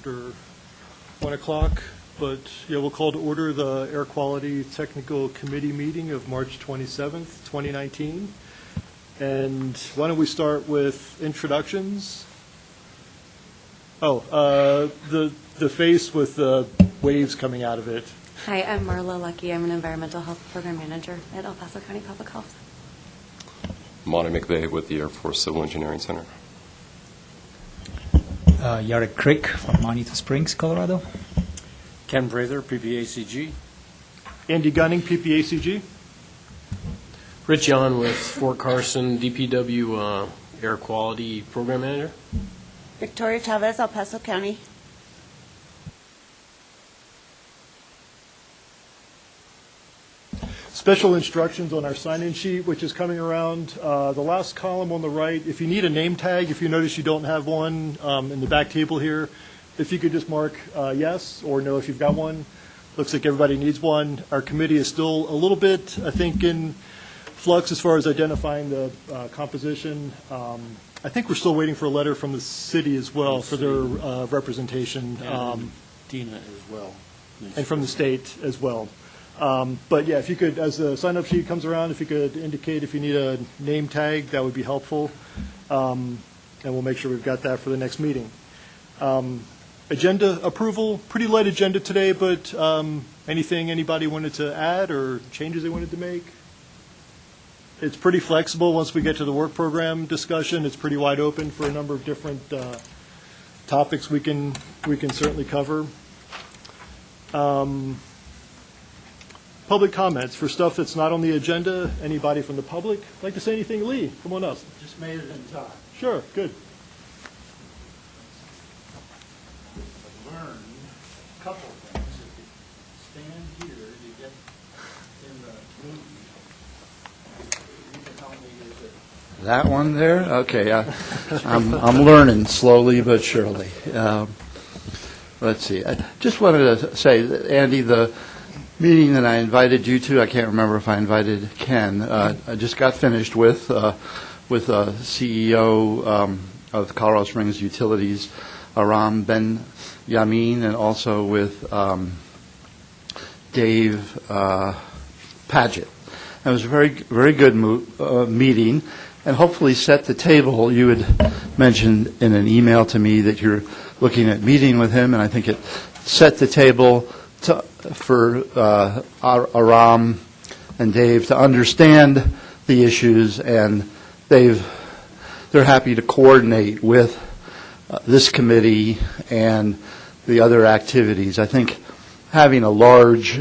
after 1 o'clock. But, yeah, we'll call to order the Air Quality Technical Committee meeting of March 27th, 2019. And why don't we start with introductions? The face with the waves coming out of it. Hi, I'm Marla Lucky. I'm an Environmental Health Program Manager at El Paso County Public Health. Monty McVeigh with the Air Force Civil Engineering Center. Yarek Crick from Bonita Springs, Colorado. Ken Prather, PPACG. Andy Gunning, PPACG. Rich Yon with Fort Carson, DPW Air Quality Program Manager. Victoria Chavez, El Paso County. Special instructions on our sign-in sheet, which is coming around. The last column on the right, if you need a name tag, if you notice you don't have one in the back table here, if you could just mark yes or no if you've got one. Looks like everybody needs one. Our committee is still a little bit, I think, in flux as far as identifying the composition. I think we're still waiting for a letter from the city as well for their representation. Dina as well. And from the state as well. But yeah, if you could, as the sign-up sheet comes around, if you could indicate if you need a name tag, that would be helpful. And we'll make sure we've got that for the next meeting. Agenda approval, pretty light agenda today, but anything anybody wanted to add or changes they wanted to make? It's pretty flexible once we get to the work program discussion. It's pretty wide open for a number of different topics we can certainly cover. Public comments for stuff that's not on the agenda. Anybody from the public like to say anything? Lee, come on up. Just made it in time. Sure, good. I learned a couple of things. If you stand here, you get in the movie. You can tell me, is it that one there? Okay, I'm learning slowly but surely. Let's see. I just wanted to say, that, Andy, the meeting that I invited you to, I can't remember if I invited Ken. I just got finished with CEO of Colorado Springs Utilities, Aram Ben Yamin, and also with Dave Paget. It was a very good meeting, and hopefully set the table. You had mentioned in an email to me that you're looking at meeting with him, and I think it set the table for Aram and Dave to understand the issues, and they're happy to coordinate with this committee and the other activities. I think having a large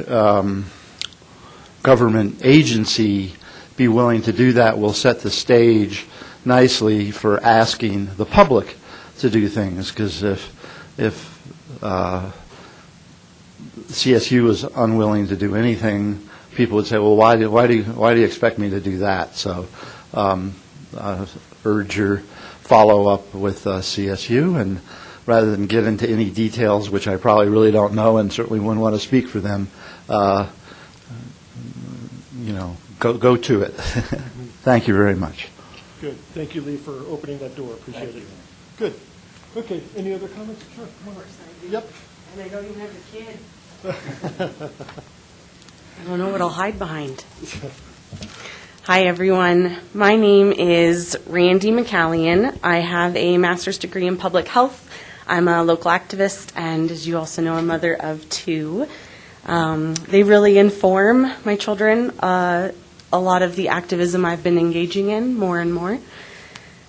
government agency be willing to do that will set the stage nicely for asking the public to do things, because if CSU was unwilling to do anything, people would say, well, why do you expect me to do that? So urge your follow-up with CSU, and rather than get into any details, which I probably really don't know and certainly wouldn't want to speak for them, go to it. Thank you very much. Good. Thank you, Lee, for opening that door. Appreciate it. Good. Okay. Any other comments? Sure. Come on. Yep. And I don't even have a kid. I don't know what I'll hide behind. Hi, everyone. My name is Randy McCallion. I have a master's degree in public health. I'm a local activist, and as you also know, a mother of two. They really inform my children a lot of the activism I've been engaging in more and more.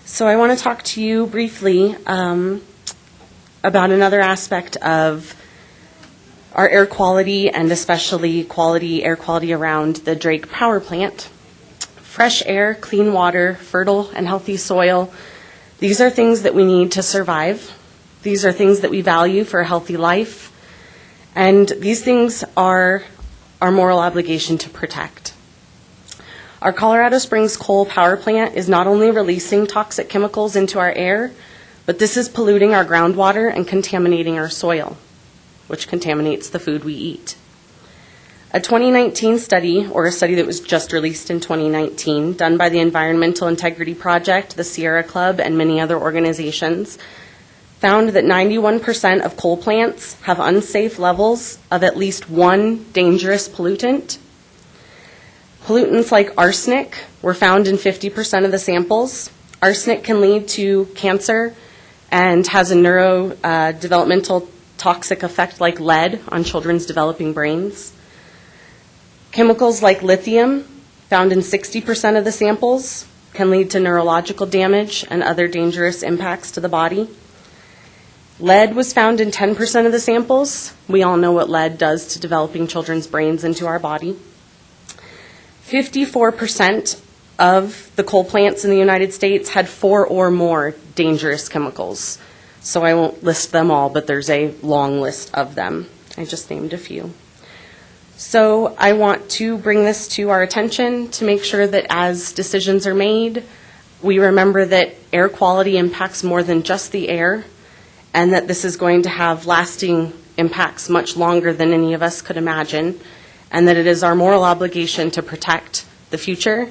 So I want to talk to you briefly about another aspect of our air quality, and especially air quality around the Drake Power Plant. Fresh air, clean water, fertile and healthy soil, these are things that we need to survive. These are things that we value for a healthy life. And these things are our moral obligation to protect. Our Colorado Springs coal power plant is not only releasing toxic chemicals into our air, but this is polluting our groundwater and contaminating our soil, which contaminates the food we eat. A 2019 study, or a study that was just released in 2019, done by the Environmental Integrity Project, the Sierra Club, and many other organizations, found that 91% of coal plants have unsafe levels of at least one dangerous pollutant. Pollutants like arsenic were found in 50% of the samples. Arsenic can lead to cancer and has a neurodevelopmental toxic effect like lead on children's developing brains. Chemicals like lithium, found in 60% of the samples, can lead to neurological damage and other dangerous impacts to the body. Lead was found in 10% of the samples. We all know what lead does to developing children's brains and to our body. 54% of the coal plants in the United States had 4 or more dangerous chemicals. So I won't list them all, but there's a long list of them. I just named a few. So I want to bring this to our attention to make sure that as decisions are made, we remember that air quality impacts more than just the air, and that this is going to have lasting impacts much longer than any of us could imagine, and that it is our moral obligation to protect the future,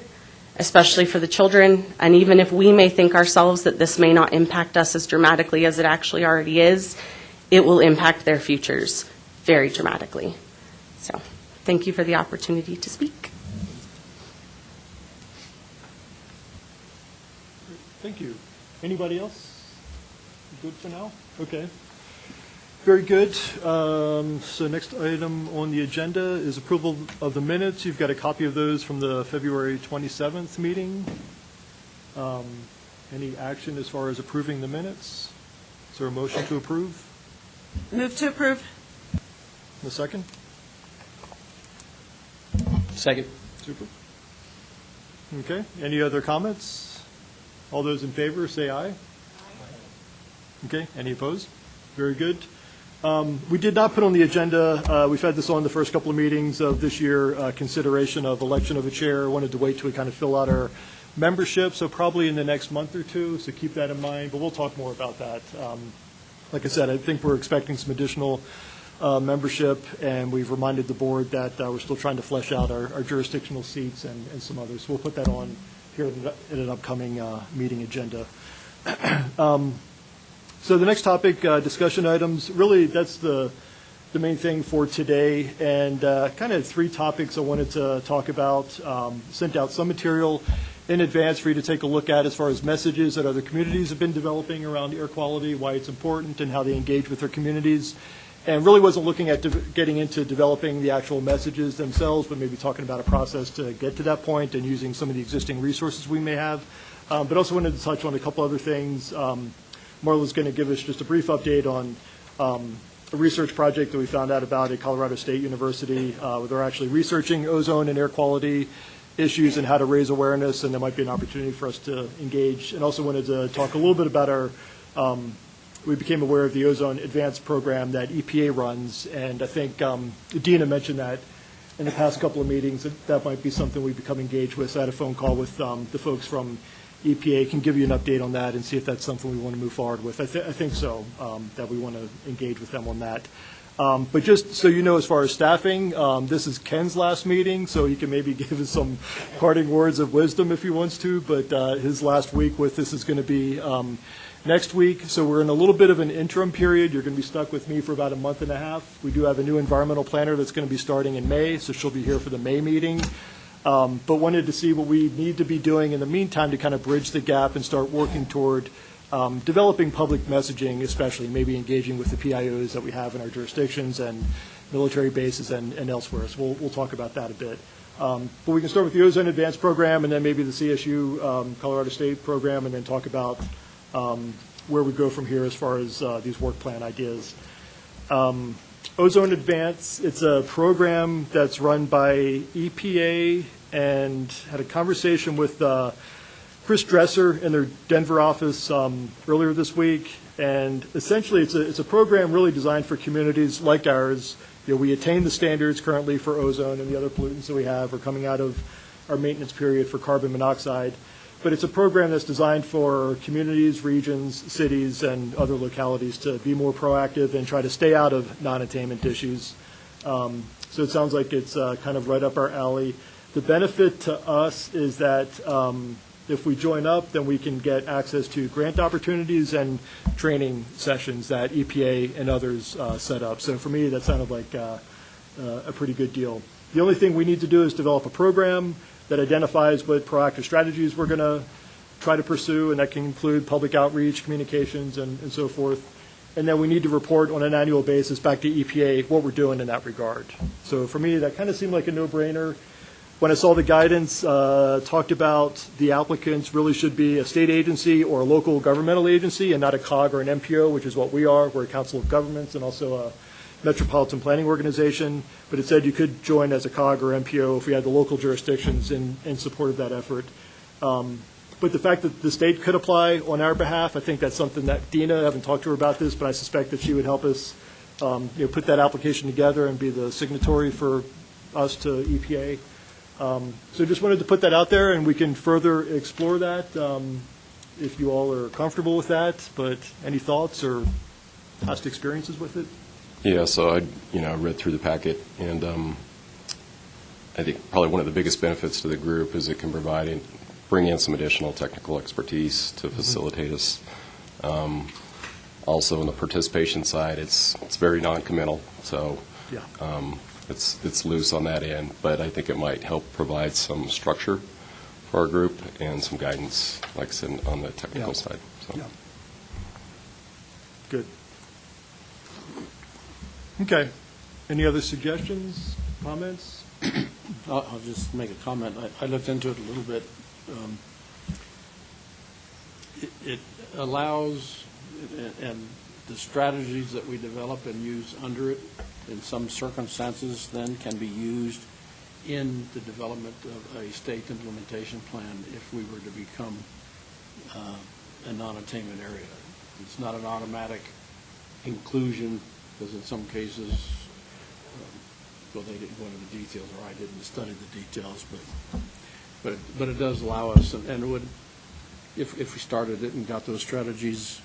especially for the children. And even if we may think ourselves that this may not impact us as dramatically as it actually already is, it will impact their futures very dramatically. So thank you for the opportunity to speak. Thank you. Anybody else? Good for now? Okay. Very good. So next item on the agenda is approval of the minutes. You've got a copy of those from the February 27th meeting. Any action as far as approving the minutes? Is there a motion to approve? Move to approve. A second? Second. Super. Okay. Any other comments? All those in favor, say aye. Okay. Any opposed? Very good. We did not put on the agenda, we've had this on the first couple of meetings of this year, consideration of election of a chair. Wanted to wait till we kind of fill out our membership, so probably in the next month or two, so keep that in mind, but we'll talk more about that. Like I said, I think we're expecting some additional membership, and we've reminded the board that we're still trying to flesh out our jurisdictional seats and some others. So we'll put that on here in an upcoming meeting agenda. So the next topic, discussion items, really that's the main thing for today, and kind of 3 topics I wanted to talk about. Sent out some material in advance for you to take a look at as far as messages that other communities have been developing around air quality, why it's important, and how they engage with their communities. And really wasn't looking at getting into developing the actual messages themselves, but maybe talking about a process to get to that point and using some of the existing resources we may have. But also wanted to touch on a couple other things. Marla's going to give us just a brief update on a research project that we found out about at Colorado State University, where they're actually researching ozone and air quality issues and how to raise awareness, and there might be an opportunity for us to engage. And also wanted to talk a little bit about our, we became aware of the Ozone Advanced program that EPA runs, and I think Dina mentioned that in the past couple of meetings, that might be something we become engaged with. So I had a phone call with the folks from EPA, can give you an update on that and see if that's something we want to move forward with. I think so, that we want to engage with them on that. But just so you know, as far as staffing, this is Ken's last meeting, so he can maybe give us some parting words of wisdom if he wants to, but his last week with this is going to be next week. So we're in a little bit of an interim period. You're going to be stuck with me for about a month and a half. We do have a new environmental planner that's going to be starting in May, so she'll be here for the May meeting. But wanted to see what we need to be doing in the meantime to kind of bridge the gap and start working toward developing public messaging, especially maybe engaging with the PIOs that we have in our jurisdictions and military bases and elsewhere. So we'll talk about that a bit. But we can start with the Ozone Advanced program and then maybe the CSU Colorado State program, and then talk about where we go from here as far as these work plan ideas. Ozone Advance, it's a program that's run by EPA, and had a conversation with Chris Dresser in their Denver office earlier this week. And essentially, it's a program really designed for communities like ours. You know, we attain the standards currently for ozone, and the other pollutants that we have are coming out of our maintenance period for carbon monoxide. But it's a program that's designed for communities, regions, cities, and other localities to be more proactive and try to stay out of non-attainment issues. So it sounds like it's kind of right up our alley. The benefit to us is that If we join up, then we can get access to grant opportunities and training sessions that EPA and others set up. So for me, that sounded like a pretty good deal. The only thing we need to do is develop a program that identifies what proactive strategies we're going to try to pursue, and that can include public outreach, communications, and so forth. And then we need to report on an annual basis back to EPA what we're doing in that regard. So for me, that kind of seemed like a no-brainer. When I saw the guidance, talked about the applicants really should be a state agency or a local governmental agency and not a COG or an MPO, which is what we are. We're a council of governments and also a metropolitan planning organization. But it said you could join as a COG or MPO if we had the local jurisdictions in support of that effort. But the fact that the state could apply on our behalf, I think that's something that Dina, I haven't talked to her about this, but I suspect that she would help us put that application together and be the signatory for us to EPA. So just wanted to put that out there, and we can further explore that if you all are comfortable with that. But any thoughts or past experiences with it? Yeah, so I read through the packet, and I think probably one of the biggest benefits to the group is it can bring in some additional technical expertise to facilitate us. Also, on the participation side, it's very non-committal, so Yeah. it's loose on that end, but I think it might help provide some structure for our group and some guidance, like I said, on the technical Yeah. side. So. Yeah. Good. Okay. Any other suggestions, comments? I'll just make a comment. I looked into it a little bit. It allows, and the strategies that we develop and use under it, in some circumstances, then can be used in the development of a state implementation plan if we were to become a non-attainment area. It's not an automatic inclusion, because in some cases, well, they didn't go into the details, or I didn't study the details, but it does allow us, and it would, if we started it and got those strategies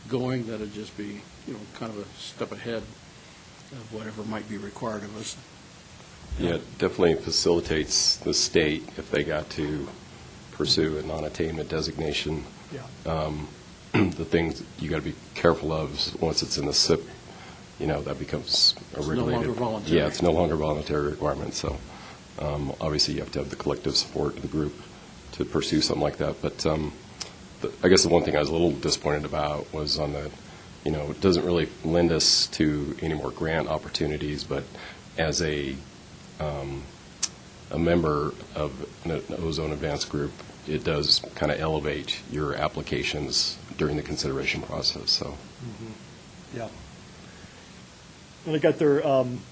going, that'd just be, kind of a step ahead of whatever might be required of us. Yeah, it definitely facilitates the state if they got to pursue a non-attainment designation. Yeah. The things you got to be careful of is once it's in the SIP, that becomes a It's no regulated. longer voluntary. Yeah, it's no longer a voluntary requirement. So obviously you have to have the collective support of the group to pursue something like that. But I guess the one thing I was a little disappointed about was on the, it doesn't really lend us to any more grant opportunities, but as a member of an Ozone Advanced Group, it does kind of elevate your applications during the consideration process. So, Yeah. And I got their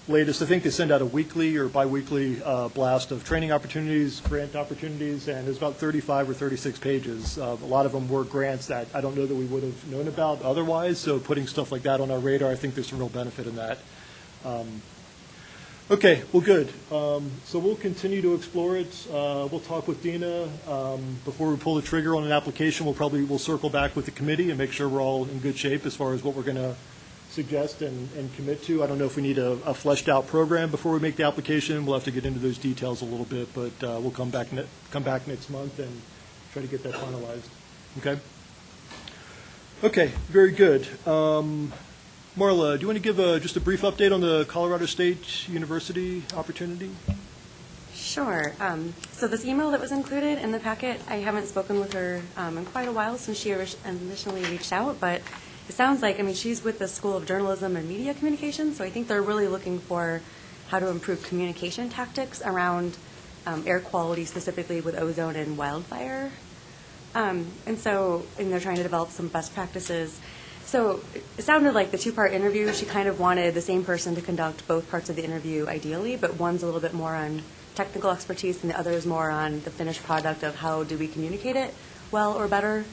latest, I think they send out a weekly or biweekly blast of training opportunities, grant opportunities, and there's about 35 or 36 pages. A lot of them were grants that I don't know that we would have known about otherwise, so putting stuff like that on our radar, I think there's some real benefit in that. Okay, well, good. So we'll continue to explore it. We'll talk with Dina. Before we pull the trigger on an application, we'll circle back with the committee and make sure we're all in good shape as far as what we're going to suggest and commit to. I don't know if we need a fleshed out program before we make the application. We'll have to get into those details a little bit, but we'll come back next month and try to get that finalized. Okay? Okay, very good. Marla, do you want to give just a brief update on the Colorado State University opportunity? Sure. So this email that was included in the packet, I haven't spoken with her in quite a while since she initially reached out, but it sounds like, she's with the School of Journalism and Media Communications, so I think they're really looking for how to improve communication tactics around air quality, specifically with ozone and wildfire. And they're trying to develop some best practices. So it sounded like the two-part interview, she kind of wanted the same person to conduct both parts of the interview ideally, but one's a little bit more on technical expertise and the other is more on the finished product of how do we communicate it well or better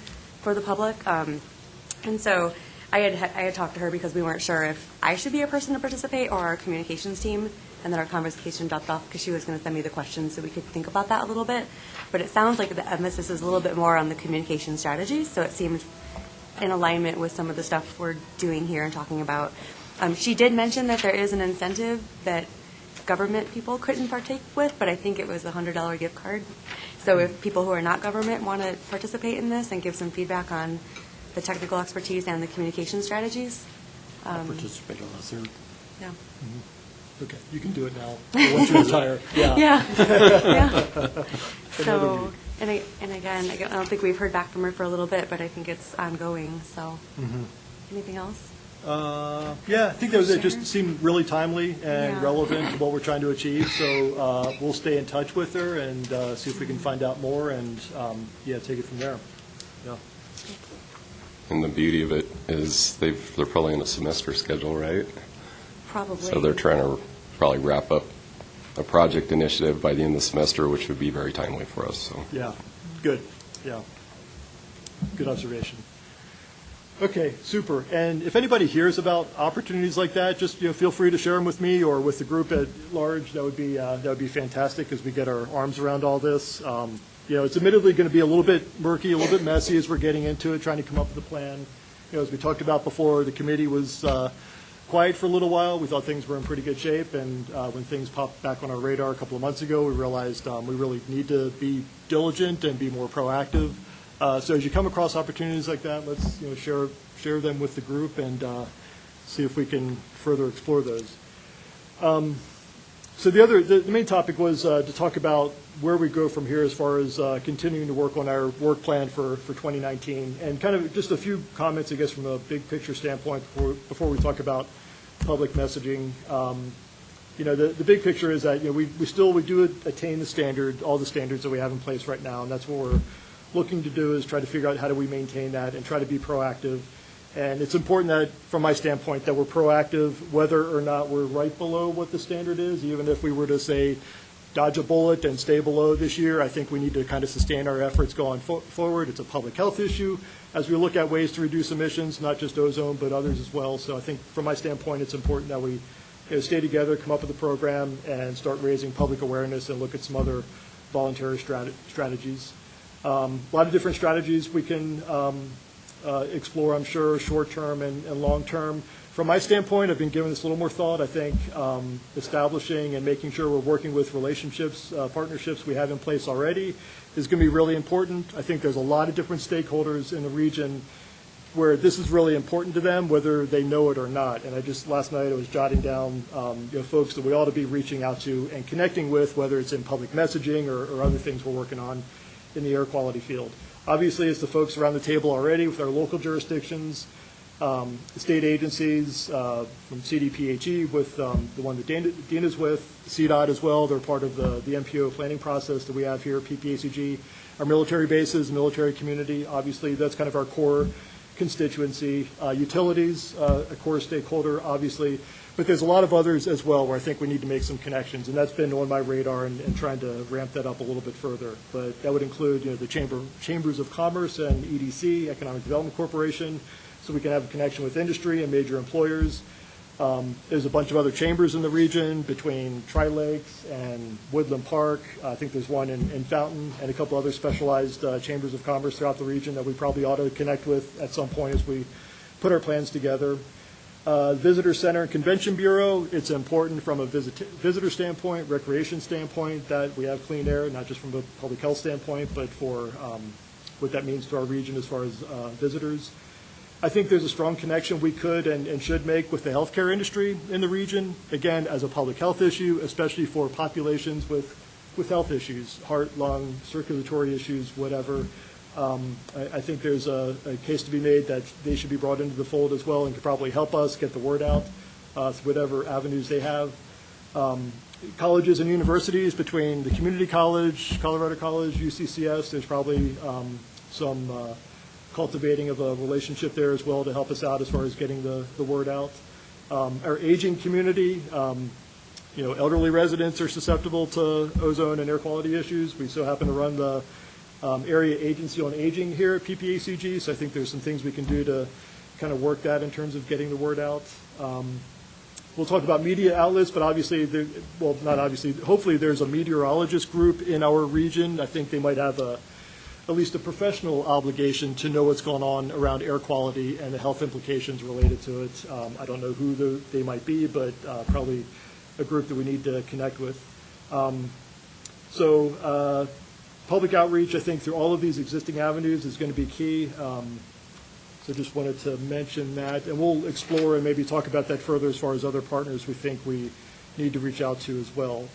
for the public. And so I had talked to her because we weren't sure if I should be a person to participate or our communications team, and then our conversation dropped off because she was going to send me the questions so we could think about that a little bit. But it sounds like the emphasis is a little bit more on the communication strategies, so it seemed in alignment with some of the stuff we're doing here and talking about. She did mention that there is an incentive that government people couldn't partake with, but I think it was a $100 gift card. So if people who are not government want to participate in this and give some feedback on the technical expertise and the communication strategies, Participate on the third. yeah. Okay, you can do it now, once you retire. Yeah. Yeah, yeah. So, and again, I don't think we've heard back from her for a little bit, but I think it's ongoing, so. Anything else? Yeah, I think it just seemed really timely and Yeah. relevant to what we're trying to achieve, so we'll stay in touch with her and see if we can find out more and, take it from there. Yeah. And the beauty of it is they're probably in a semester schedule, right? Probably. So they're trying to probably wrap up a project initiative by the end of the semester, which would be very timely for us, so. Yeah, good, yeah. Good observation. Okay, super. And if anybody hears about opportunities like that, just, feel free to share them with me or with the group at large. That would be fantastic as we get our arms around all this. It's admittedly going to be a little bit murky, a little bit messy as we're getting into it, trying to come up with a plan. As we talked about before, the committee was quiet for a little while. We thought things were in pretty good shape, and when things popped back on our radar a couple of months ago, we realized we really need to be diligent and be more proactive. So as you come across opportunities like that, let's share them with the group and see if we can further explore those. So the main topic was to talk about where we go from here as far as continuing to work on our work plan for 2019, and kind of just a few comments, I guess, from a big picture standpoint before we talk about public messaging. The big picture is that we do attain the standard, all the standards that we have in place right now, and that's what we're looking to do is try to figure out how do we maintain that and try to be proactive. And it's important that, from my standpoint, that we're proactive whether or not we're right below what the standard is. Even if we were to say dodge a bullet and stay below this year, I think we need to kind of sustain our efforts going forward. It's a public health issue as we look at ways to reduce emissions, not just ozone, but others as well. So I think, from my standpoint, it's important that we stay together, come up with a program, and start raising public awareness and look at some other voluntary strategies. A lot of different strategies we can explore, I'm sure, short-term and long-term. From my standpoint, I've been giving this a little more thought. I think establishing and making sure we're working with relationships, partnerships we have in place already is going to be really important. I think there's a lot of different stakeholders in the region where this is really important to them, whether they know it or not. And last night I was jotting down folks that we ought to be reaching out to and connecting with, whether it's in public messaging or other things we're working on in the air quality field. Obviously, it's the folks around the table already with our local jurisdictions, state agencies, from CDPHE with the one that Dina's with, CDOT as well. They're part of the MPO planning process that we have here at PPACG. Our military bases, military community, obviously, that's kind of our core constituency. Utilities, a core stakeholder, obviously. But there's a lot of others as well where I think we need to make some connections, and that's been on my radar and trying to ramp that up a little bit further. But that would include the Chambers of Commerce and EDC, Economic Development Corporation, so we can have a connection with industry and major employers. There's a bunch of other chambers in the region between Tri-Lakes and Woodland Park. I think there's one in Fountain and a couple other specialized chambers of commerce throughout the region that we probably ought to connect with at some point as we put our plans together. Visitor Center and Convention Bureau, it's important from a visitor standpoint, recreation standpoint, that we have clean air, not just from a public health standpoint, but for what that means to our region as far as visitors. I think there's a strong connection we could and should make with the healthcare industry in the region, again, as a public health issue, especially for populations with health issues, heart, lung, circulatory issues, whatever. I think there's a case to be made that they should be brought into the fold as well and could probably help us get the word out through whatever avenues they have. Colleges and universities, between the community college, Colorado College, UCCS, there's probably some cultivating of a relationship there as well to help us out as far as getting the word out. Our aging community, elderly residents are susceptible to ozone and air quality issues. We so happen to run the Area Agency on Aging here at PPACG, so I think there's some things we can do to kind of work that in terms of getting the word out. We'll talk about media outlets, but obviously, not obviously, hopefully there's a meteorologist group in our region. I think they might have at least a professional obligation to know what's going on around air quality and the health implications related to it. I don't know who they might be, but probably a group that we need to connect with. Public outreach, I think, through all of these existing avenues is going to be key. So just wanted to mention that, and we'll explore and maybe talk about that further as far as other partners we think we need to reach out to as well.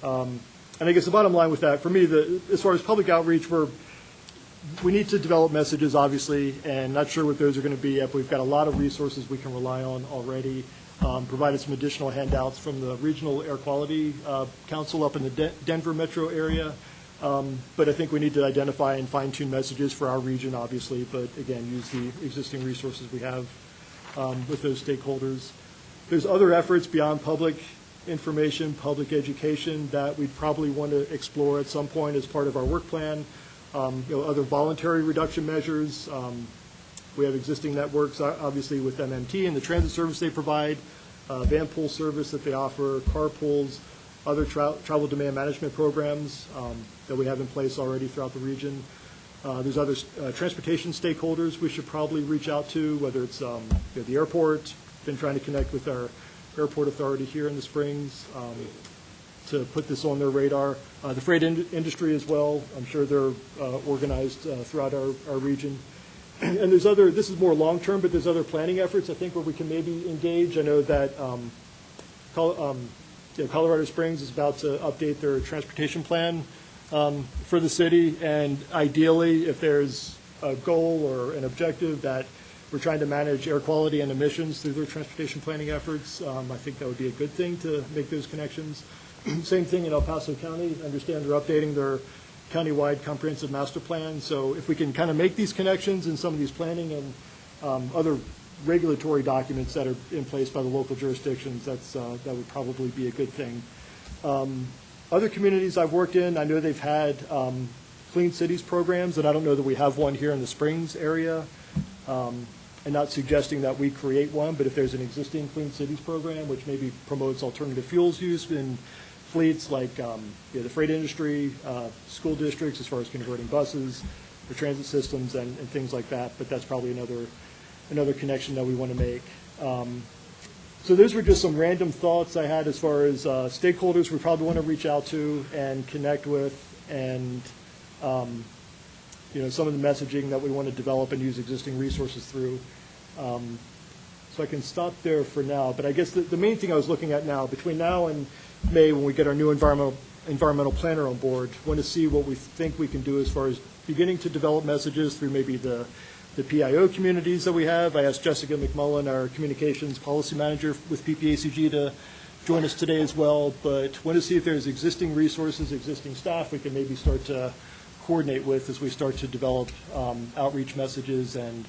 And I guess the bottom line with that, for me, as far as public outreach, we need to develop messages, obviously, and not sure what those are going to be yet, but we've got a lot of resources we can rely on already. Provided some additional handouts from the Regional Air Quality Council up in the Denver metro area. But I think we need to identify and fine-tune messages for our region, obviously, but again, use the existing resources we have with those stakeholders. There's other efforts beyond public information, public education that we'd probably want to explore at some point as part of our work plan. Other voluntary reduction measures. We have existing networks, obviously, with MMT and the transit service they provide, van pool service that they offer, carpools, other travel demand management programs that we have in place already throughout the region. There's other transportation stakeholders we should probably reach out to, whether it's the airport, been trying to connect with our airport authority here in the Springs to put this on their radar. The freight industry as well, I'm sure they're organized throughout our region. And there's other, this is more long-term, but there's other planning efforts, I think, where we can maybe engage. I know that Colorado Springs is about to update their transportation plan for the city, and ideally, if there's a goal or an objective that we're trying to manage air quality and emissions through their transportation planning efforts, I think that would be a good thing to make those connections. Same thing in El Paso County. I understand they're updating their countywide comprehensive master plan. So if we can kind of make these connections in some of these planning and other regulatory documents that are in place by the local jurisdictions, that would probably be a good thing. Other communities I've worked in, I know they've had Clean Cities programs, and I don't know that we have one here in the Springs area. And not suggesting that we create one, but if there's an existing Clean Cities program, which maybe promotes alternative fuels use in fleets like the freight industry, school districts as far as converting buses, the transit systems, and things like that. But that's probably another connection that we want to make. So those were just some random thoughts I had as far as stakeholders we probably want to reach out to and connect with, and some of the messaging that we want to develop and use existing resources through. So I can stop there for now. But I guess the main thing I was looking at now, between now and May, when we get our new environmental planner on board, want to see what we think we can do as far as beginning to develop messages through maybe the PIO communities that we have. I asked Jessica McMullen, our communications policy manager with PPACG, to join us today as well. But want to see if there's existing resources, existing staff we can maybe start to coordinate with as we start to develop outreach messages and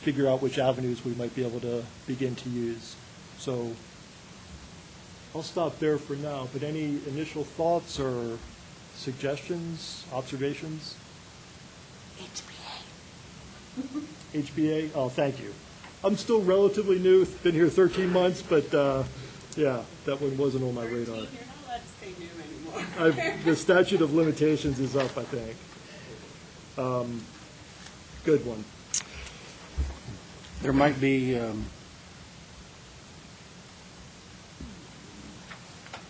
figure out which avenues we might be able to begin to use. So I'll stop there for now, but any initial thoughts or suggestions, observations? HBA? Oh, thank you. I'm still relatively new, been here 13 months, but yeah, that one wasn't on my radar. You're not allowed to say new anymore. The statute of limitations is up, I think. Good one. There might be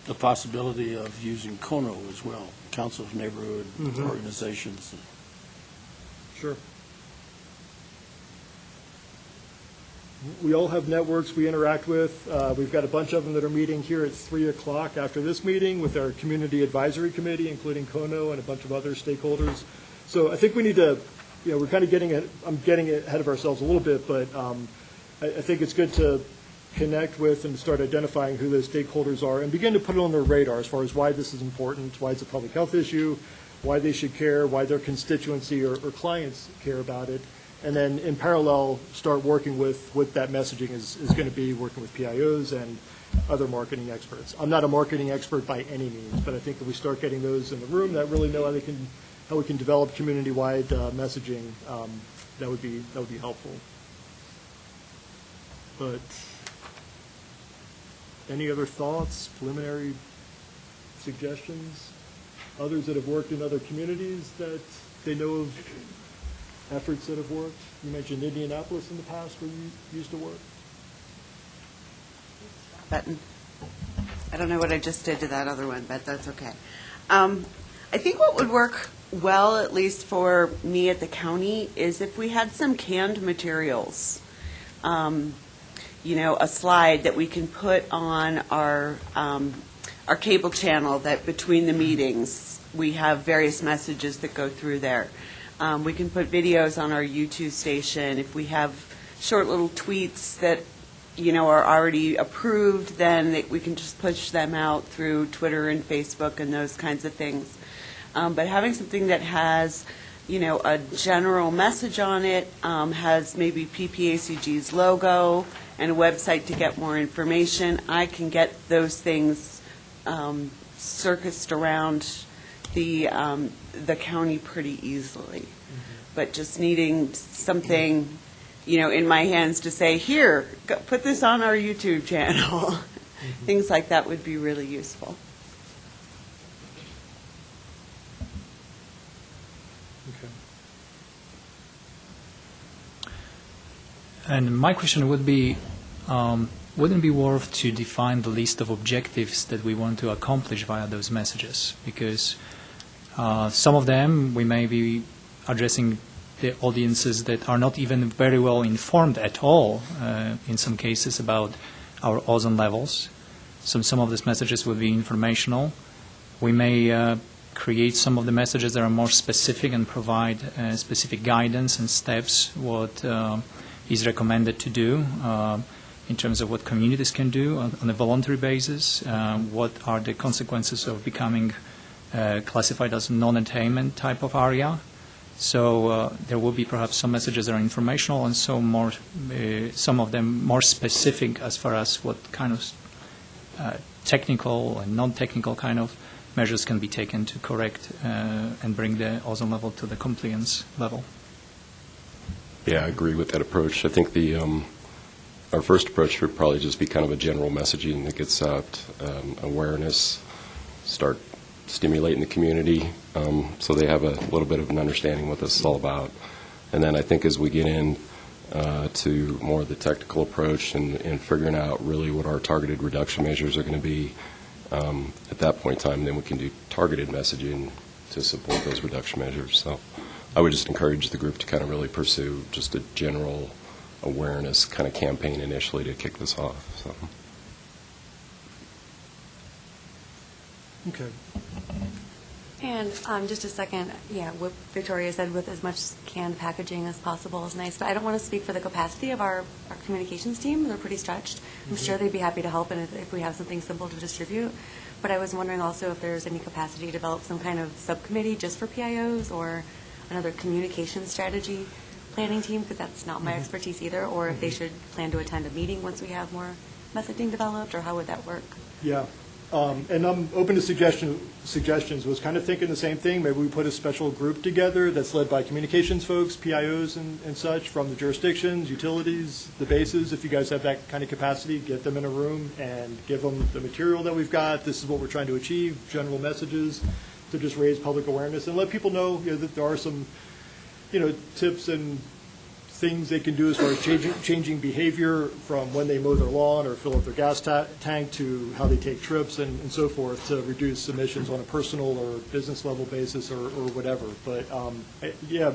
the possibility of using CONO as well, Council of Neighborhood Organizations. Sure. We all have networks we interact with. We've got a bunch of them that are meeting here at 3 o'clock after this meeting with our Community Advisory Committee, including CONO and a bunch of other stakeholders. So I think we need to, we're kind of I'm getting ahead of ourselves a little bit, but I think it's good to connect with and start identifying who those stakeholders are and begin to put it on their radar as far as why this is important, why it's a public health issue, why they should care, why their constituency or clients care about it. And then in parallel, start working with what that messaging is going to be, working with PIOs and other marketing experts. I'm not a marketing expert by any means, but I think if we start getting those in the room that really know how we can develop community-wide messaging, that would be helpful. But any other thoughts, preliminary suggestions? Others that have worked in other communities that they know of efforts that have worked? You mentioned Indianapolis in the past where you used to work. Button. I don't know what I just did to that other one, but that's okay. I think what would work well, at least for me at the county, is if we had some canned materials. A slide that we can put on our cable channel that between the meetings, we have various messages that go through there. We can put videos on our YouTube station. If we have short little tweets that, are already approved, then we can just push them out through Twitter and Facebook and those kinds of things. But having something that has, a general message on it, has maybe PPACG's logo and a website to get more information, I can get those things circused around the county pretty easily. But just needing something, in my hands to say, here, put this on our YouTube channel. Things like that would be really useful. And my question would be, wouldn't it be worth to define the list of objectives that we want to accomplish via those messages? Because some of them we may be addressing the audiences that are not even very well informed at all, in some cases, about our ozone levels. Some of these messages will be informational. We may create some of the messages that are more specific and provide specific guidance and steps, what is recommended to do in terms of what communities can do on a voluntary basis, what are the consequences of becoming classified as non-attainment type of area. So there will be perhaps some messages that are informational and some of them more specific as far as what kind of technical and non-technical kind of measures can be taken to correct and bring the ozone level to the compliance level. Yeah, I agree with that approach. I think our first approach would probably just be kind of a general messaging that gets out, awareness, start stimulating the community so they have a little bit of an understanding what this is all about. And then I think as we get in to more of the technical approach and figuring out really what our targeted reduction measures are going to be, at that point in time, then we can do targeted messaging to support those reduction measures. So I would just encourage the group to kind of really pursue just a general awareness kind of campaign initially to kick this off. So. Okay. And just a second, what Victoria said, with as much canned packaging as possible is nice, but I don't want to speak for the capacity of our communications team. They're pretty stretched. I'm sure they'd be happy to help, and if we have something simple to distribute. But I was wondering also if there's any capacity to develop some kind of subcommittee just for PIOs or another communication strategy planning team, because that's not my expertise either, or if they should plan to attend a meeting once we have more messaging developed, or how would that work? Yeah. And I'm open to suggestions. Was kind of thinking the same thing. Maybe we put a special group together that's led by communications folks, PIOs and such from the jurisdictions, utilities, the bases. If you guys have that kind of capacity, get them in a room and give them the material that we've got. This is what we're trying to achieve, general messages to just raise public awareness and let people know, that there are some, tips and things they can do as far as changing behavior from when they mow their lawn or fill up their gas tank to how they take trips and so forth to reduce emissions on a personal or business level basis or whatever. But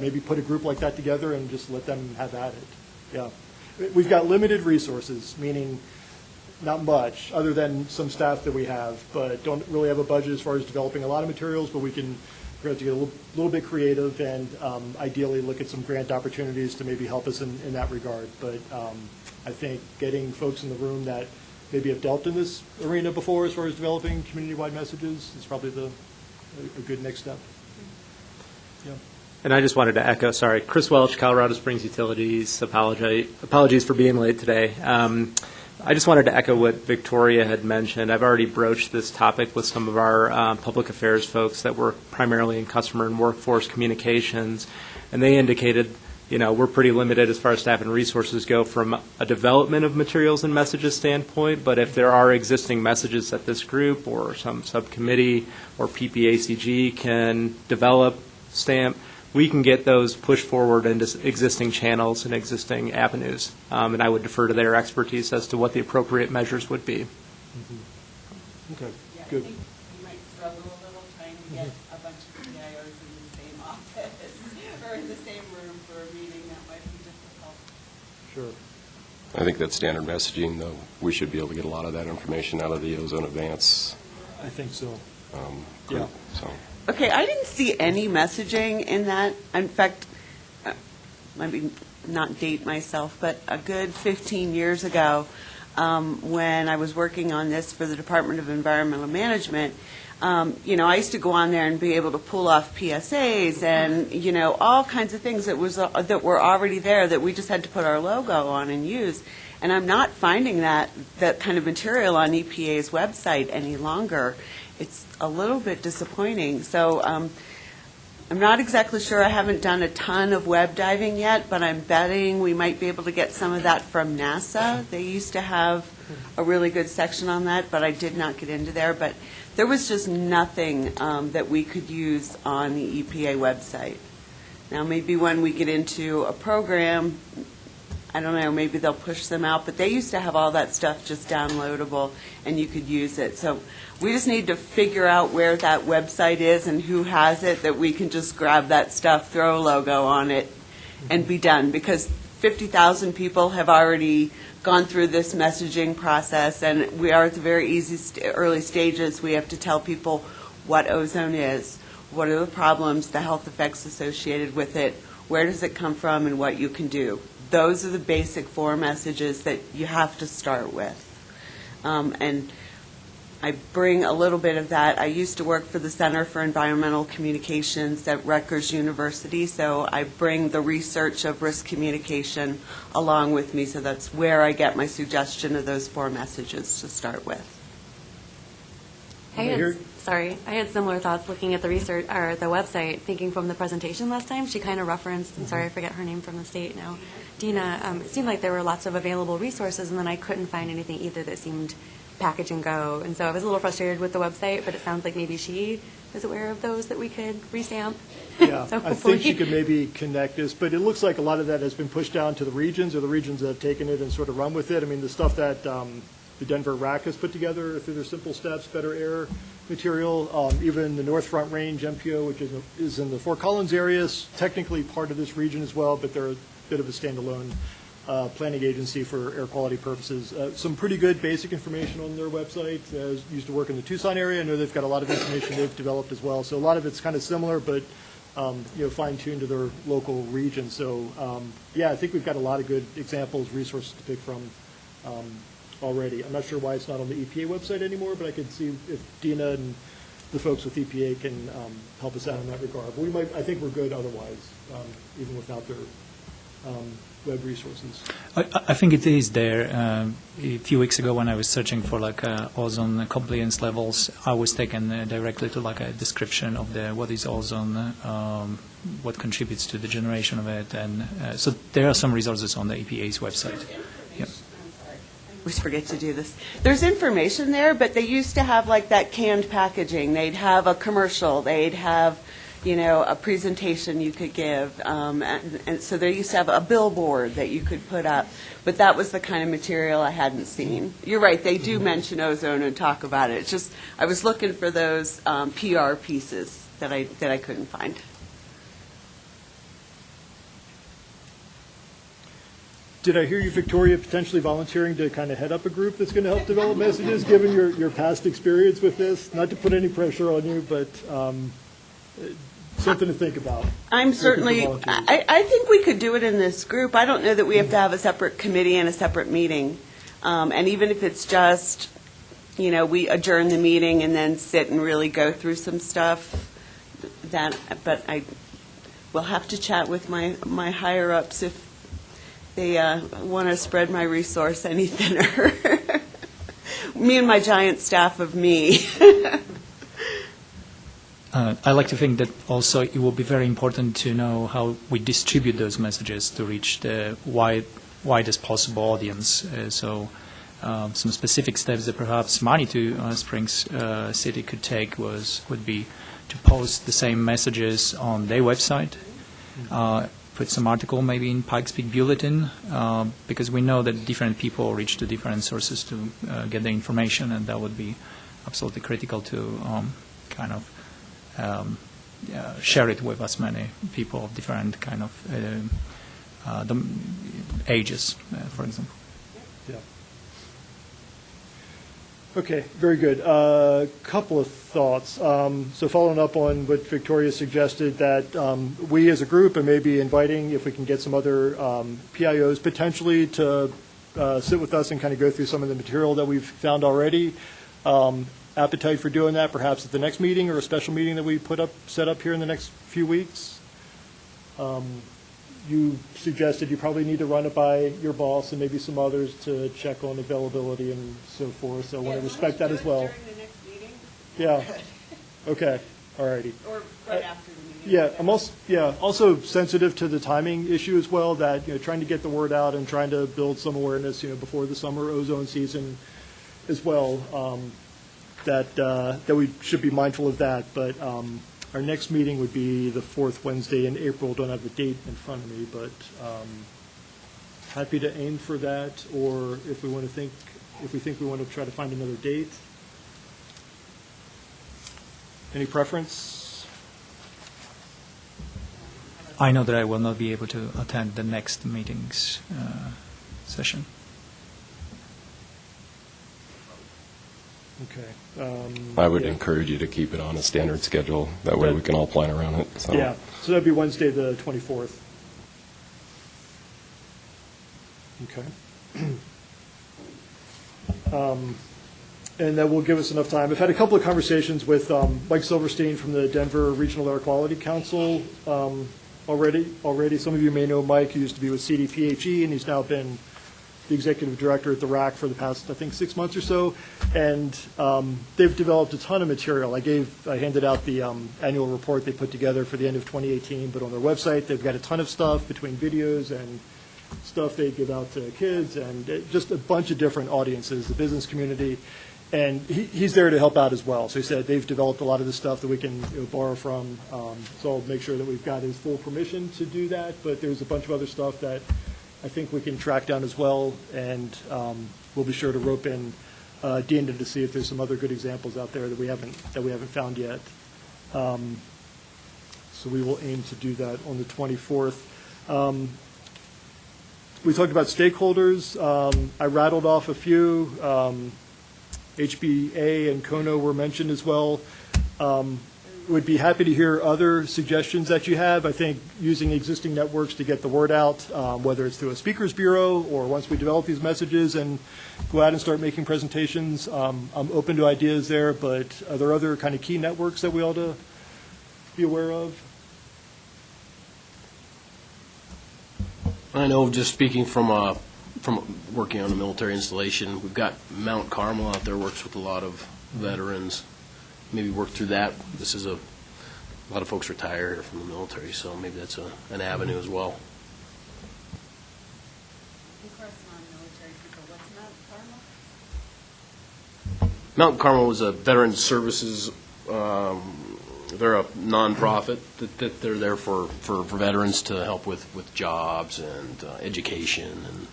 maybe put a group like that together and just let them have at it. Yeah. We've got limited resources, meaning not much other than some staff that we have, but don't really have a budget as far as developing a lot of materials, but we're going to get a little bit creative and ideally look at some grant opportunities to maybe help us in that regard. But I think getting folks in the room that maybe have dealt in this arena before as far as developing community-wide messages is probably a good next step. Yeah. And I just wanted to echo, Chris Welch, Colorado Springs Utilities, apologies for being late today. I just wanted to echo what Victoria had mentioned. I've already broached this topic with some of our public affairs folks that work primarily in customer and workforce communications, and they indicated, we're pretty limited as far as staff and resources go from a development of materials and messages standpoint, but if there are existing messages that this group or some subcommittee or PPACG can develop, stamp, we can get those pushed forward into existing channels and existing avenues. And I would defer to their expertise as to what the appropriate measures would be. Mm-hmm. Okay, Yeah, good. I think you might struggle a little trying to we get a bunch of PIOs in the same office or in the same room for a meeting, that might be difficult. Sure. I think that's standard messaging, though. We should be able to get a lot of that information out of the Ozone Advance I think so. group. So. Okay, I didn't see any messaging in that. In fact, let me not date myself, but a good 15 years ago, when I was working on this for the Department of Environmental Management, I used to go on there and be able to pull off PSAs and, all kinds of things that were already there that we just had to put our logo on and use. And I'm not finding that kind of material on EPA's website any longer. It's a little bit disappointing. So I'm not exactly sure. I haven't done a ton of web diving yet, but I'm betting we might be able to get some of that from NASA. They used to have a really good section on that, but I did not get into there. But there was just nothing that we could use on the EPA website. Now, maybe when we get into a program, I don't know, maybe they'll push them out, but they used to have all that stuff just downloadable and you could use it. So we just need to figure out where that website is and who has it, that we can just grab that stuff, throw a logo on it, and be done. Because 50,000 people have already gone through this messaging process, and we are at the very early stages. We have to tell people what ozone is, what are the problems, the health effects associated with it, where does it come from, and what you can do. Those are the basic 4 messages that you have to start with. And I bring a little bit of that. I used to work for the Center for Environmental Communications at Rutgers University, so I bring the research of risk communication along with me, so that's where I get my suggestion of those 4 messages to start with. I had similar thoughts looking at the research or the website, thinking from the presentation last time. She kind of referenced, I'm sorry, I forget her name from the state now, Dina. It seemed like there were lots of available resources, and then I couldn't find anything either that seemed package and go. And so I was a little frustrated with the website, but it sounds like maybe she is aware of those that we could restamp. Yeah, So I think she could maybe connect this, but it looks like a lot of that has been pushed down to the regions, or the regions that have taken it and sort of run with it. I mean, the stuff that the Denver RAC has put together through their Simple Steps, Better Air material, even the North Front Range MPO, which is in the Fort Collins area, is technically part of this region as well, but they're a bit of a standalone planning agency for air quality purposes. Some pretty good basic information on their website. I used to work in the Tucson area. I know they've got a lot of information they've developed as well. So a lot of it's kind of similar, but fine-tuned to their local region. So I think we've got a lot of good examples, resources to pick from already. I'm not sure why it's not on the EPA website anymore, but I could see if Dina and the folks with EPA can help us out in that regard. But I think we're good otherwise, even without their web resources. I think it is there. A few weeks ago when I was searching for ozone compliance levels, I was taken directly to a description of what is ozone, what contributes to the generation of it. And so there are some resources on the EPA's website. Yep. I always forget to do this. There's information there, but they used to have that canned packaging. They'd have a commercial. They'd have a presentation you could give. And so they used to have a billboard that you could put up. But that was the kind of material I hadn't seen. You're right, they do mention ozone and talk about it. It's just, I was looking for those PR pieces that I couldn't find. Did I hear you, Victoria, potentially volunteering to kind of head up a group that's going to help develop messages, given your past experience with this? Not to put any pressure on you, but something to think about. I'm certainly, I think we could do it in this group. I don't know that we have to have a separate committee and a separate meeting. And even if it's just, we adjourn the meeting and then sit and really go through some stuff, but I will have to chat with my higher-ups if they want to spread my resource any thinner. Me and my giant staff of me. I like to think that also it will be very important to know how we distribute those messages to reach the widest possible audience. So some specific steps that perhaps Manitou Springs City could take would be to post the same messages on their website, put some article maybe in Pikes Peak Bulletin, because we know that different people reach to different sources to get the information, and that would be absolutely critical to kind of share it with as many people of different kind of the ages, for example. Yeah. Okay, very good. Couple of thoughts. So following up on what Victoria suggested, that we as a group, and maybe inviting, if we can get some other PIOs potentially to sit with us and kind of go through some of the material that we've found already. Appetite for doing that, perhaps at the next meeting or a special meeting that we set up here in the next few weeks. You suggested you probably need to run it by your boss and maybe some others to check on availability and so forth, so I want to respect that as well. During the next meeting? Yeah, okay, all righty. Or right after the meeting? Yeah, I'm also sensitive to the timing issue as well, that, trying to get the word out and trying to build some awareness, before the summer ozone season as well, that we should be mindful of that, but our next meeting would be the fourth Wednesday in April. Don't have the date in front of me, but happy to aim for that, or if we think we want to try to find another date. Any preference? I know that I will not be able to attend the next meeting's session. Okay. I would encourage you to keep it on a standard schedule. That way we can all plan around it. So. Yeah, so that'd be Wednesday, the 24th. Okay. And that will give us enough time. I've had a couple of conversations with Mike Silverstein from the Denver Regional Air Quality Council already. Some of you may know Mike. He used to be with CDPHE, and he's now been the executive director at the RAC for the past, I think, 6 months or so. And they've developed a ton of material. I handed out the annual report they put together for the end of 2018, but on their website, they've got a ton of stuff between videos and stuff they give out to kids and just a bunch of different audiences, the business community. And he's there to help out as well. So he said they've developed a lot of the stuff that we can borrow from. So I'll make sure that we've got his full permission to do that. But there's a bunch of other stuff that I think we can track down as well. And we'll be sure to rope in Dina to see if there's some other good examples out there that we haven't found yet. So we will aim to do that on the 24th. We talked about stakeholders. I rattled off a few. HBA and KONO were mentioned as well. Would be happy to hear other suggestions that you have. I think using existing networks to get the word out, whether it's through a speakers bureau or once we develop these messages and go out and start making presentations, I'm open to ideas there, but are there other kind of key networks that we ought to be aware of? I know, just speaking from working on a military installation, we've got Mount Carmel out there, works with a lot of veterans. Maybe work through that. This is a lot of folks retire here from the military, so maybe that's an avenue as well. Mount Carmel was a Veterans Services. They're a nonprofit that they're there for veterans to help with jobs and education and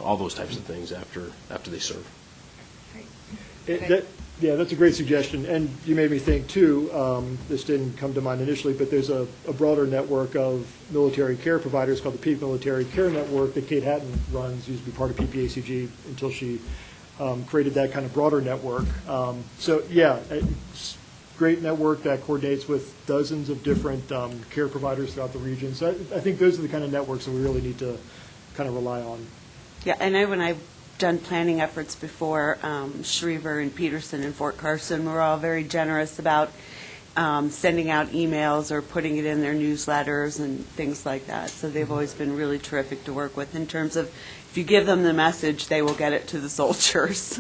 all those types of things after they serve. Yeah, that's a great suggestion. And you made me think, too, this didn't come to mind initially, but there's a broader network of military care providers called the Peak Military Care Network that Kate Hatton runs, used to be part of PPACG until she created that kind of broader network. So, yeah, it's a great network that coordinates with dozens of different care providers throughout the region. So I think those are the kind of networks that we really need to kind of rely on. Yeah, I know when I've done planning efforts before, Schriever and Peterson and Fort Carson were all very generous about sending out emails or putting it in their newsletters and things like that. So they've always been really terrific to work with in terms of if you give them the message, they will get it to the soldiers.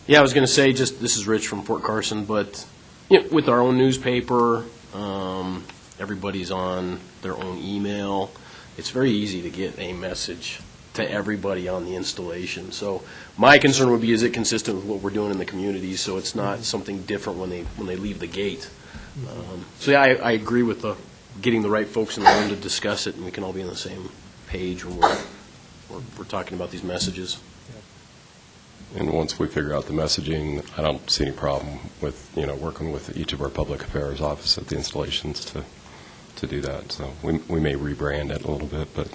Yeah, I was going to say, just this is Rich from Fort Carson, but with our own newspaper, everybody's on their own email. It's very easy to get a message to everybody on the installation. So my concern would be, is it consistent with what we're doing in the community, so it's not something different when they leave the gate. So yeah, I agree with getting the right folks in the room to discuss it, and we can all be on the same page when we're talking about these messages. And once we figure out the messaging, I don't see any problem with, working with each of our public affairs office at the installations to do that. So we may rebrand it a little bit, but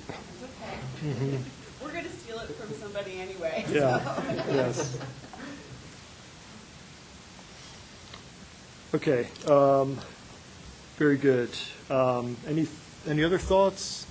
We're going to steal it from somebody anyway. Yeah, yes. Okay, very good. Any other thoughts,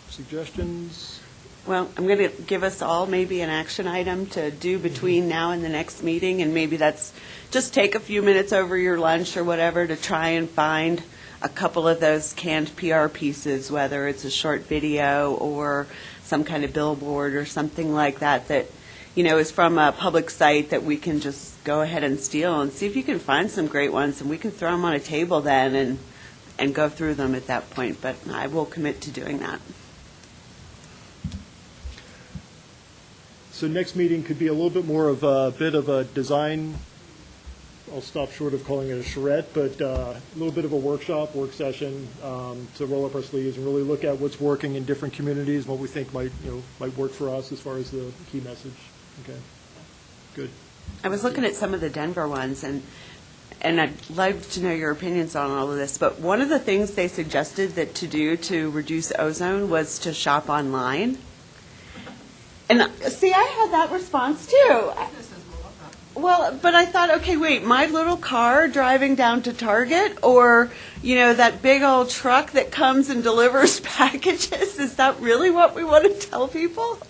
suggestions? Well, I'm going to give us all maybe an action item to do between now and the next meeting, and maybe that's just take a few minutes over your lunch or whatever to try and find a couple of those canned PR pieces, whether it's a short video or some kind of billboard or something like that, that, is from a public site that we can just go ahead and steal and see if you can find some great ones, and we can throw them on a table then and go through them at that point. But I will commit to doing that. So next meeting could be a little bit more of a bit of a design, I'll stop short of calling it a charrette, but a little bit of a work session to roll up our sleeves and really look at what's working in different communities, what we think might work for us as far as the key message. Okay, good. I was looking at some of the Denver ones, and I'd like to know your opinions on all of this, but one of the things they suggested that to do to reduce ozone was to shop online. And see, I had that response too. Well, but I thought, okay, wait, my little car driving down to Target, or, that big old truck that comes and delivers packages, is that really what we want to tell people?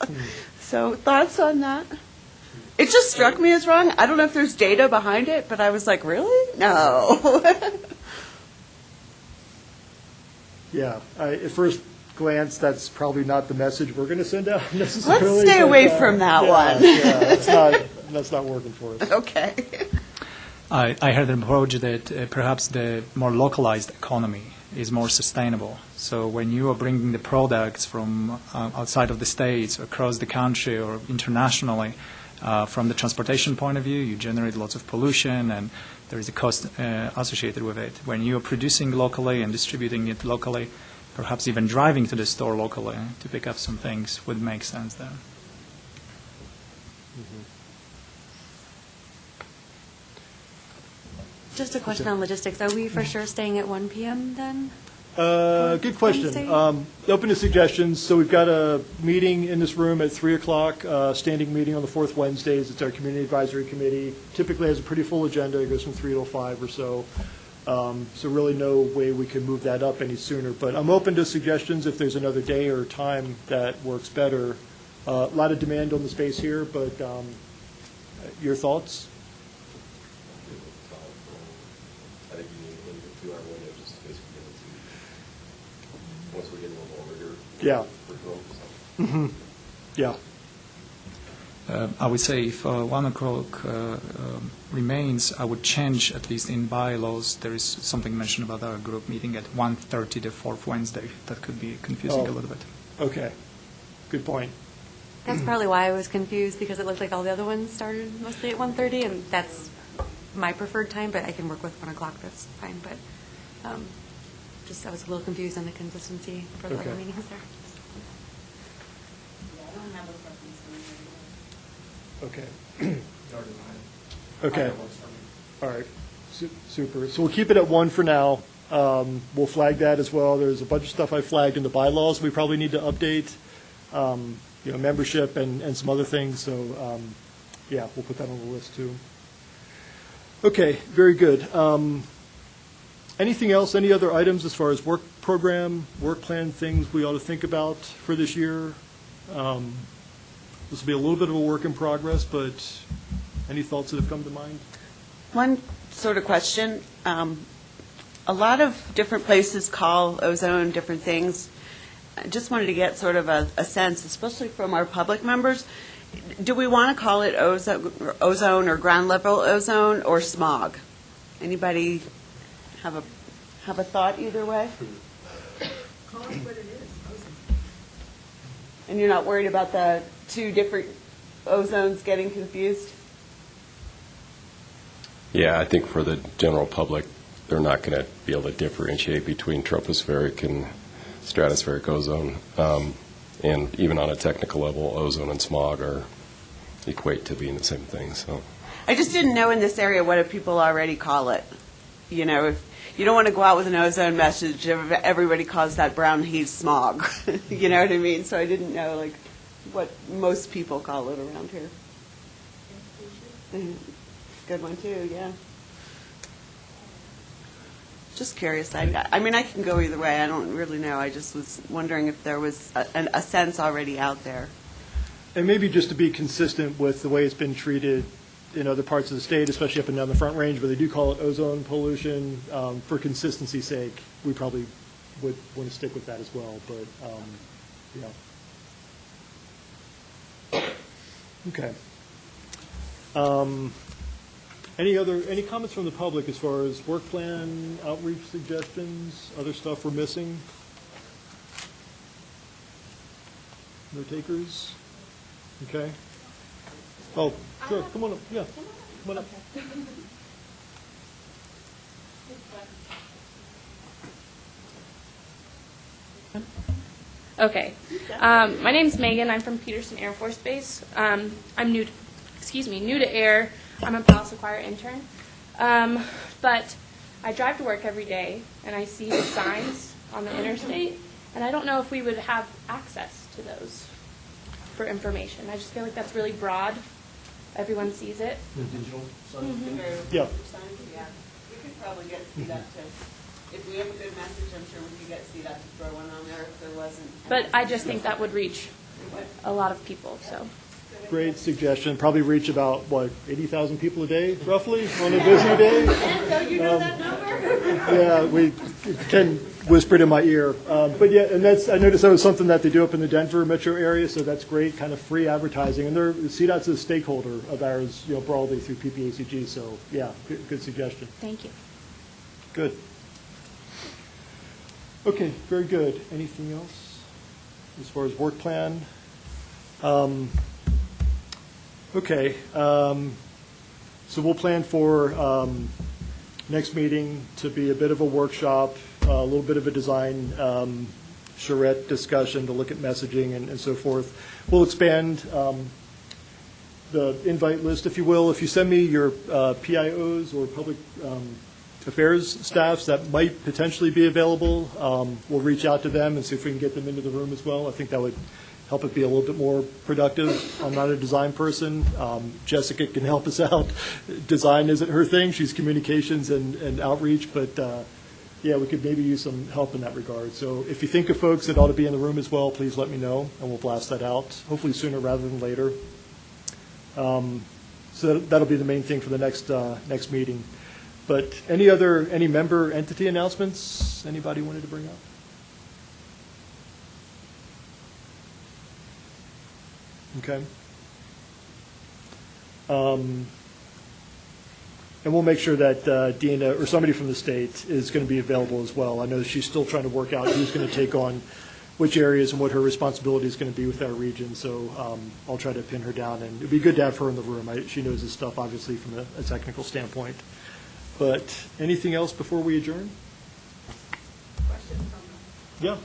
So thoughts on that? It just struck me as wrong. I don't know if there's data behind it, but I was like, really? No. Yeah, at first glance, that's probably not the message we're going to send out necessarily. Let's stay away from that one. Yeah, that's not working for us. Okay. I heard an approach that perhaps the more localized economy is more sustainable. So when you are bringing the products from outside of the states, across the country, or internationally, from the transportation point of view, you generate lots of pollution, and there is a cost associated with it. When you are producing locally and distributing it locally, perhaps even driving to the store locally to pick up some things would make sense there. Just a question on logistics. Are we for sure staying at 1 p.m. then? Good question. Wednesday? Open to suggestions. So we've got a meeting in this room at 3 o'clock, standing meeting on the fourth Wednesdays. It's our Community Advisory Committee. Typically has a pretty full agenda. It goes from 3 till 5 or so. So really no way we can move that up any sooner. But I'm open to suggestions if there's another day or time that works better. A lot of demand on the space here, but your thoughts? I think you need to leave a 2-hour window just in case we get into, once we get a little older here. Yeah. For growth. Yeah. I would say if 1 o'clock remains, I would change, at least in bylaws, there is something mentioned about our group meeting at 1:30 the fourth Wednesday. That could be confusing a little bit. Okay. Good point. That's probably why I was confused, because it looked like all the other ones started mostly at 1:30, and that's my preferred time, but I can work with 1 o'clock, that's fine. But just I was a little confused on the consistency for the other Okay. meetings there. Okay. Okay. All right. Super. So we'll keep it at 1 for now. We'll flag that as well. There's a bunch of stuff I flagged in the bylaws we probably need to update, membership and some other things. So, yeah, we'll put that on the list too. Okay, very good. Anything else, any other items as far as work program, work plan, things we ought to think about for this year? This will be a little bit of a work in progress, but any thoughts that have come to mind? One sort of question. A lot of different places call ozone different things. I just wanted to get sort of a sense, especially from our public members. Do we want to call it ozone or ground level ozone or smog? Anybody have a thought either way? Call it what it is, ozone. And you're not worried about the two different ozones getting confused? Yeah, I think for the general public, they're not going to be able to differentiate between tropospheric and stratospheric ozone. And even on a technical level, ozone and smog are equate to being the same thing, so. I just didn't know in this area what do people already call it. You know, if you don't want to go out with an ozone message, everybody calls that brown heat smog. You know what I mean? So I didn't know, like, what most people call it around here. Good one, too, yeah. Just curious. I mean, I can go either way. I don't really know. I just was wondering if there was a sense already out there. And maybe just to be consistent with the way it's been treated in other parts of the state, especially up and down the Front Range, where they do call it ozone pollution, for consistency's sake, we probably would want to stick with that as well, but, yeah. Okay. Any comments from the public as far as work plan, outreach suggestions, other stuff we're missing? No takers? Okay. Oh, sure, come on up, yeah, come on up. Okay. My name's Megan. I'm from Peterson Air Force Base. I'm new to air. I'm a Palace Acquire intern. But I drive to work every day, and I see the signs on the interstate, and I don't know if we would have access to those for information. I just feel like that's really broad. Everyone sees it. The digital Mm-hmm. Yeah. Yeah. We could probably get CDOT to, if we have a good message, I'm sure we could get CDOT to throw one on there if there wasn't. But I just think that would reach a lot of people, so. Great suggestion. Probably reach about, 80,000 people a day, roughly, on a busy day? You know that number? Yeah, Ken whispered in my ear. But yeah, and I noticed that was something that they do up in the Denver metro area, so that's great, kind of free advertising. And CDOT's a stakeholder of ours, broadly through PPACG, so yeah, good suggestion. Thank you. Good. Okay, very good. Anything else as far as work plan? Okay, so we'll plan for next meeting to be a bit of a workshop, a little bit of a design charrette discussion to look at messaging and so forth. We'll expand the invite list, if you will. If you send me your PIOs or public affairs staffs that might potentially be available, we'll reach out to them and see if we can get them into the room as well. I think that would help it be a little bit more productive. I'm not a design person. Jessica can help us out. Design isn't her thing. She's communications and outreach, but yeah, we could maybe use some help in that regard. So if you think of folks that ought to be in the room as well, please let me know, and we'll blast that out, hopefully sooner rather than later. So that'll be the main thing for the next meeting. But any member entity announcements anybody wanted to bring up? Okay. And we'll make sure that Dina or somebody from the state is going to be available as well. I know she's still trying to work out who's going to take on which areas and what her responsibility is going to be with our region. So I'll try to pin her down, and it'd be good to have her in the room. She knows this stuff, obviously, from a technical standpoint. But anything else before we adjourn? Yeah.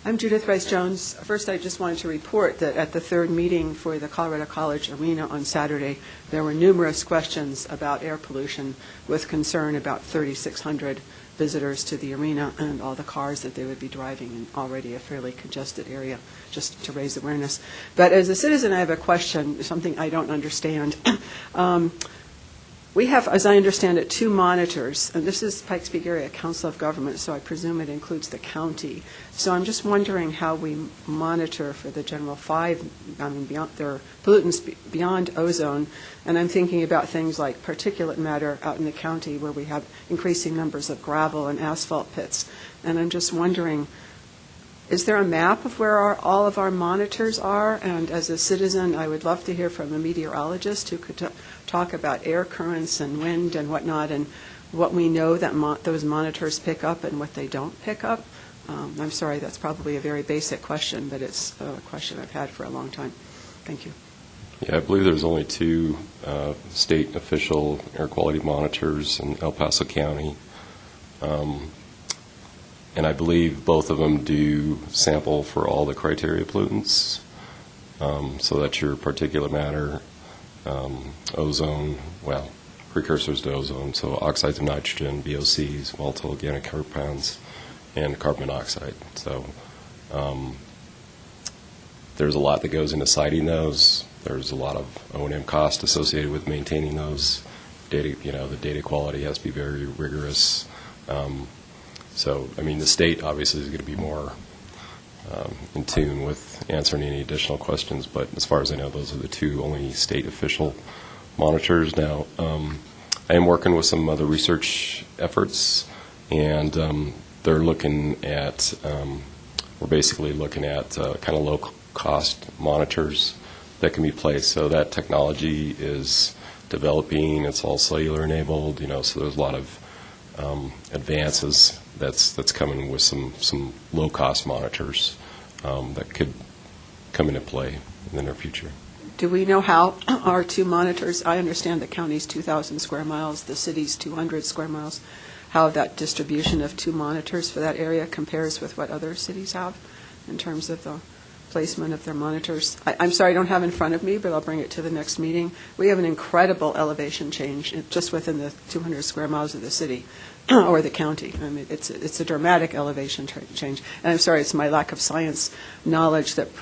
I'm Judith Rice-Jones. First, I just wanted to report that at the third meeting for the Colorado College Arena on Saturday, there were numerous questions about air pollution with concern about 3,600 visitors to the arena and all the cars that they would be driving in already a fairly congested area, just to raise awareness. But as a citizen, I have a question, something I don't understand. We have, as I understand it, 2 monitors, and this is Pikes Peak Area Council of Governments, so I presume it includes the county. So I'm just wondering how we monitor for the general 5, beyond their pollutants beyond ozone, and I'm thinking about things like particulate matter out in the county where we have increasing numbers of gravel and asphalt pits. And I'm just wondering, is there a map of where all of our monitors are? And as a citizen, I would love to hear from a meteorologist who could talk about air currents and wind and whatnot, and what we know that those monitors pick up and what they don't pick up. I'm sorry, that's probably a very basic question, but it's a question I've had for a long time. Thank you. Yeah, I believe there's only 2 state official air quality monitors in El Paso County. And I believe both of them do sample for all the criteria pollutants. So that's your particulate matter, ozone, well, precursors to ozone, so oxides of nitrogen, VOCs, volatile organic compounds, and carbon monoxide. So there's a lot that goes into citing those. There's a lot of O&M cost associated with maintaining those. Data, the data quality has to be very rigorous. So, I mean, the state obviously is going to be more in tune with answering any additional questions, but as far as I know, those are the two only state official monitors. Now, I am working with some other research efforts, and they're looking at, we're basically looking at kind of low-cost monitors that can be placed. So that technology is developing. It's all cellular-enabled, so there's a lot of advances that's coming with some low-cost monitors that could come into play in the near future. Do we know how our two monitors, I understand the county's 2,000 square miles, the city's 200 square miles, how that distribution of two monitors for that area compares with what other cities have in terms of the placement of their monitors? I'm sorry, I don't have it in front of me, but I'll bring it to the next meeting. We have an incredible elevation change just within the 200 square miles of the city or the county. I mean, it's a dramatic elevation change. And I'm sorry, it's my lack of science knowledge that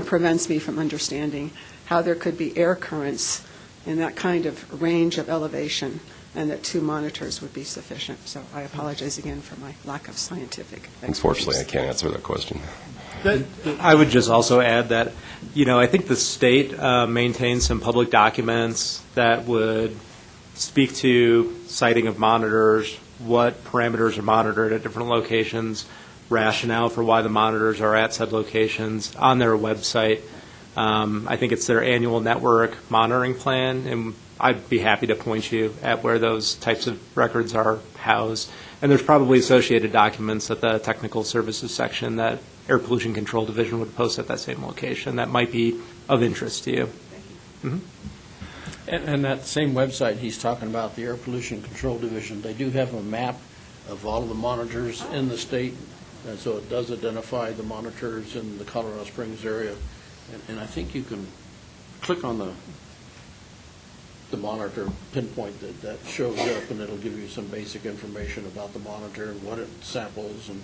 prevents me from understanding how there could be air currents in that kind of range of elevation and that two monitors would be sufficient. So I apologize again for my lack of scientific expertise. Unfortunately, I can't answer that question. I would just also add that, I think the state maintains some public documents that would speak to siting of monitors, what parameters are monitored at different locations, rationale for why the monitors are at said locations on their website. I think it's their annual network monitoring plan, and I'd be happy to point you at where those types of records are housed. And there's probably associated documents at the technical services section that Air Pollution Control Division would post at that same location that might be of interest to you. Mm-hmm. And that same website he's talking about, the Air Pollution Control Division, they do have a map of all of the monitors in the state, and so it does identify the monitors in the Colorado Springs area. And I think you can click on the monitor pinpoint that shows up, and it'll give you some basic information about the monitor and what it samples, and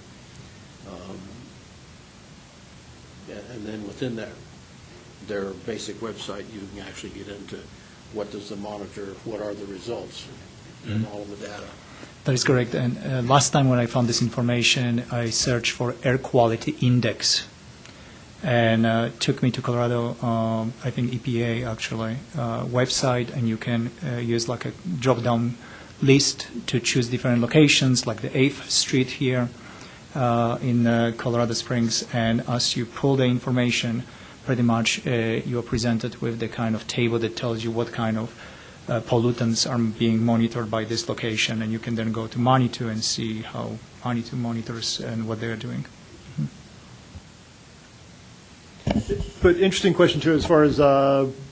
then within their basic website, you can actually get into what does the monitor, what are the results, and all of the data. That is correct. And last time when I found this information, I searched for air quality index. And it took me to Colorado, I think EPA actually, website, and you can use like a drop-down list to choose different locations, like the 8th Street here in Colorado Springs. And as you pull the information, pretty much you are presented with the kind of table that tells you what kind of pollutants are being monitored by this location, and you can then go to Manitou and see how Manitou monitors and what they're doing. But interesting question, too, as far as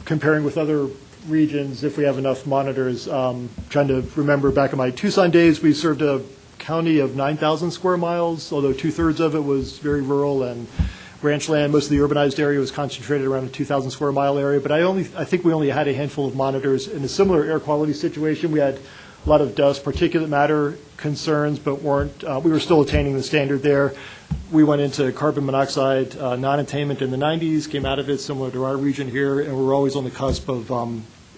comparing with other regions, if we have enough monitors. Trying to remember back in my Tucson days, we served a county of 9,000 square miles, although two-thirds of it was very rural and ranch land. Most of the urbanized area was concentrated around a 2,000 square mile area. But I think we only had a handful of monitors. In a similar air quality situation, we had a lot of dust, particulate matter concerns, but we were still attaining the standard there. We went into carbon monoxide non-attainment in the 90s, came out of it similar to our region here, and we're always on the cusp of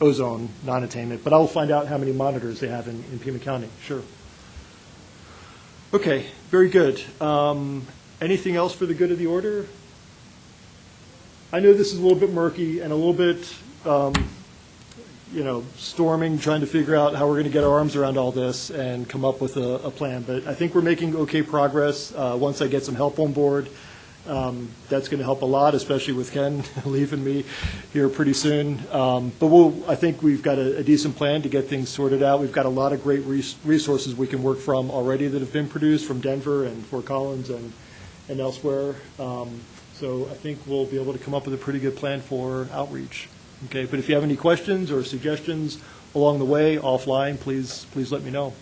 ozone non-attainment. But I will find out how many monitors they have in Pima County, sure. Okay, very good. Anything else for the good of the order? I know this is a little bit murky and a little bit, storming, trying to figure out how we're going to get our arms around all this and come up with a plan. But I think we're making okay progress. Once I get some help on board, that's going to help a lot, especially with Ken leaving me here pretty soon. But I think we've got a decent plan to get things sorted out. We've got a lot of great resources we can work from already that have been produced from Denver and Fort Collins and elsewhere. So I think we'll be able to come up with a pretty good plan for outreach. Okay, but if you have any questions or suggestions along the way, offline, please let me know.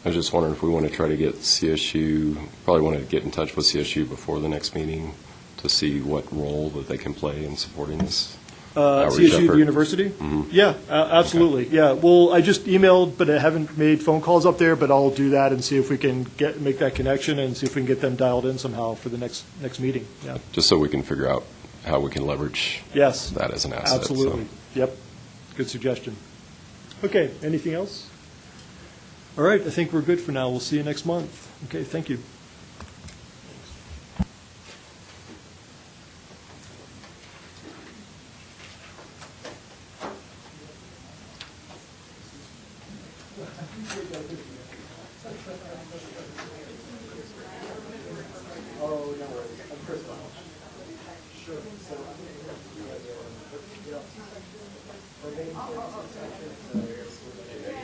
I was just wondering if we want to try to get CSU, probably want to get in touch with CSU before the next meeting to see what role that they can play in supporting this. outreach CSU, effort. the university? Yeah, absolutely, yeah. Well, I just emailed, but I haven't made phone calls up there, but I'll do that and see if we can make that connection and see if we can get them dialed in somehow for the next meeting, yeah. Just so we can figure out how we can leverage Yes. that as an asset. so. Absolutely, yep, good suggestion. Okay, anything else? All right, I think we're good for now. We'll see you next month. Okay, thank you.